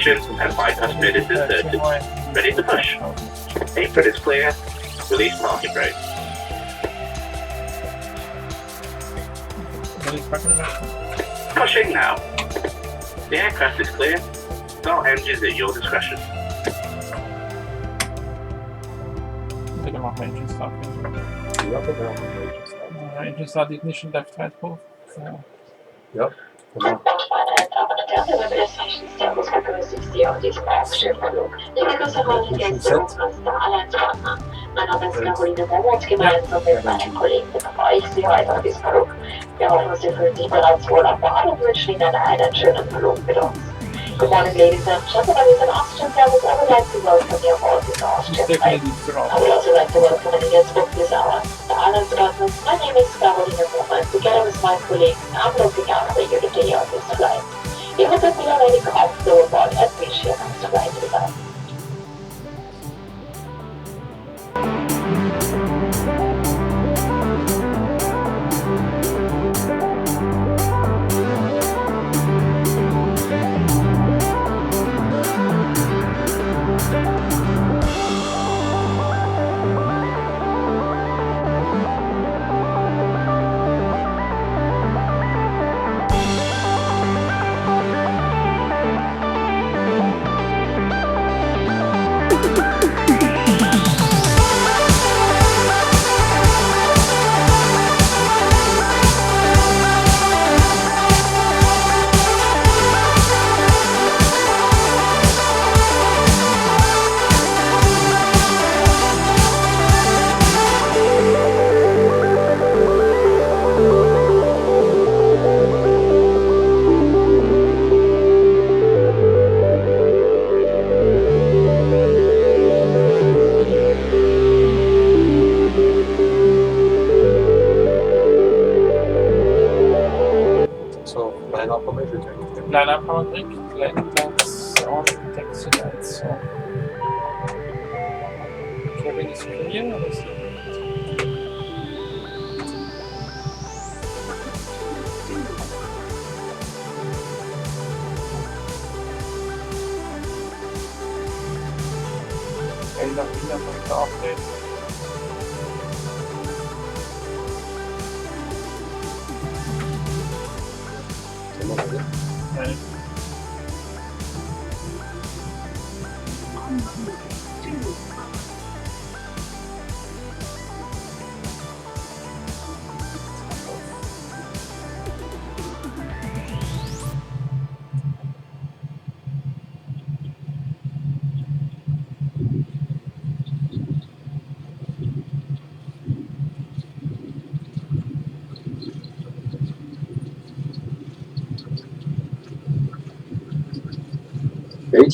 ignition and bypass mode is inserted. Ready to push. Apron is clear. Release parking brake. Pushing now. The aircraft is clear. Start engines at your discretion. We can mark engine start. Engine start, ignition left, right, both. So. Ja, genau. Mein Name ist Caroline Memmert, gemeinsam mit meinen Kollegen betreue ich Sie heute an diesem Flug. Wir hoffen, Sie fühlen sich bereits wohl an Bord und wünschen Ihnen einen schönen Flug mit uns. Good morning, ladies and gentlemen. With an Austrian service, I would like to welcome you aboard this Austrian flight. I would also like to welcome any guests booked this hour. The islands partners, my name is Caroline Memmert. Together with my colleagues, I'm looking after you today on this flight. If you could be already comfortable aboard, I'd appreciate the flight with us. Line-up power brake, landing lights on, taxi lights on. Cabin is clear, or is it update? Right.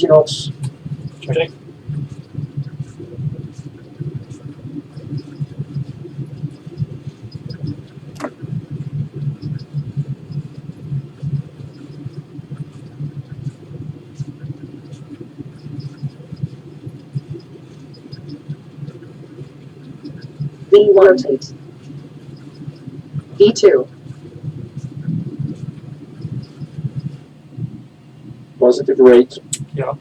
knots. Check. V1 V2 Positive rate. Yeah.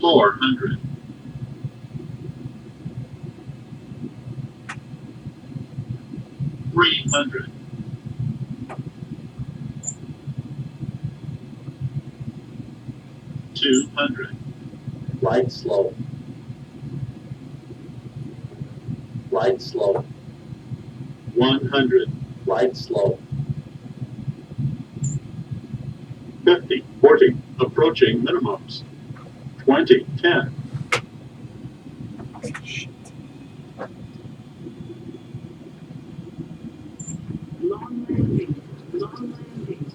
400. 300. 200. Glide slow. Glide slow. 100. Glide slow. 50. 40. Approaching minimums. 20. 10. Shit. Long landing. Long landing.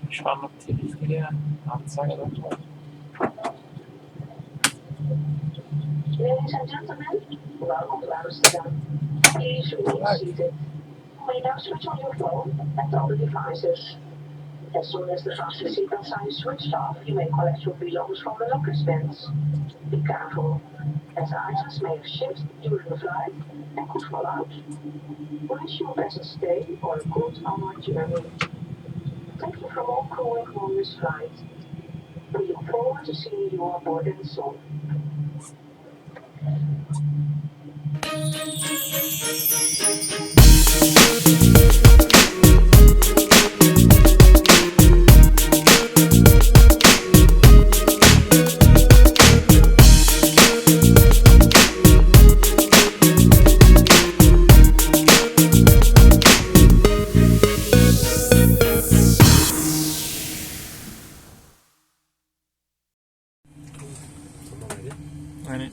Schauen, ob die richtige Anzeige da kommt. Ladies and gentlemen, welcome to Amsterdam. Please remain seated. You may now switch on your phone and other devices. As soon as the fasten seatbelt sign is switched off, you may collect your belongings from the locker bins. Be careful, as items may have shifted during the flight and could fall out. Wish you a pleasant stay or a good onward journey. Thank you from all crew and crew on this flight. We look forward to seeing you on board again soon. Aynen.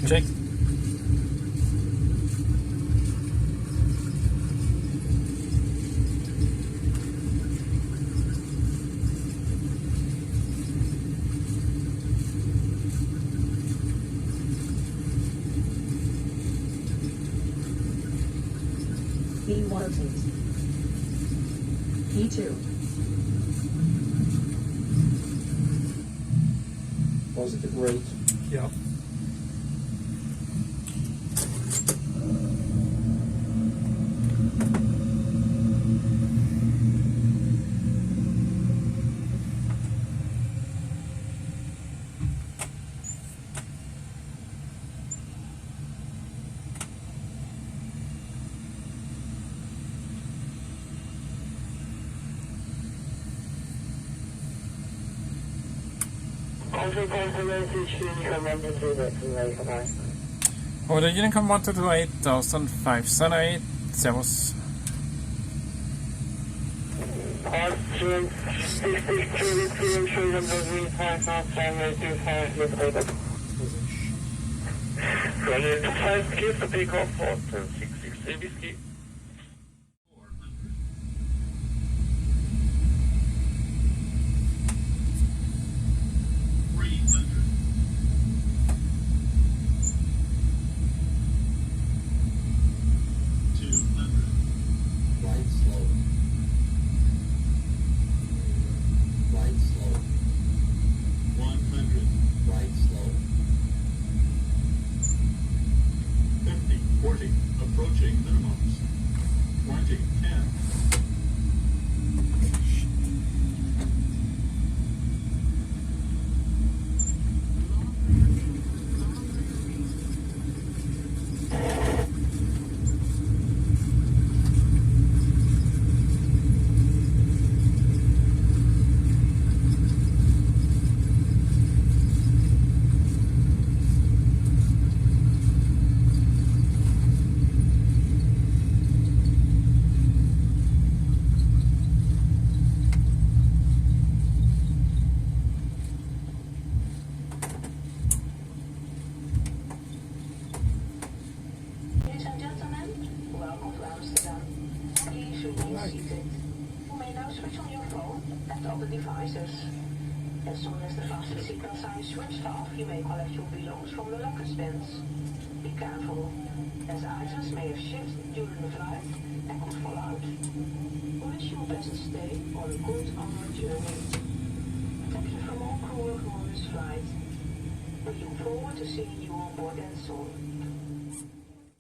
Check. B108. P2. Positive rate. Ja. Originally come 128,508. Servus. Runway 25, clear for takeoff for 1066 whiskey. 40, approaching minimums. 20, 10. seated. You may now switch on your phone and other devices. As soon as the fasten seatbelt sign is switched off, you may collect your belongings from the luggage bins. Be careful, as items may have shifted during the flight and could fall out. We wish you a pleasant stay or a good onward journey. Thank you from all crew aboard this flight. We look forward to seeing you on board again soon.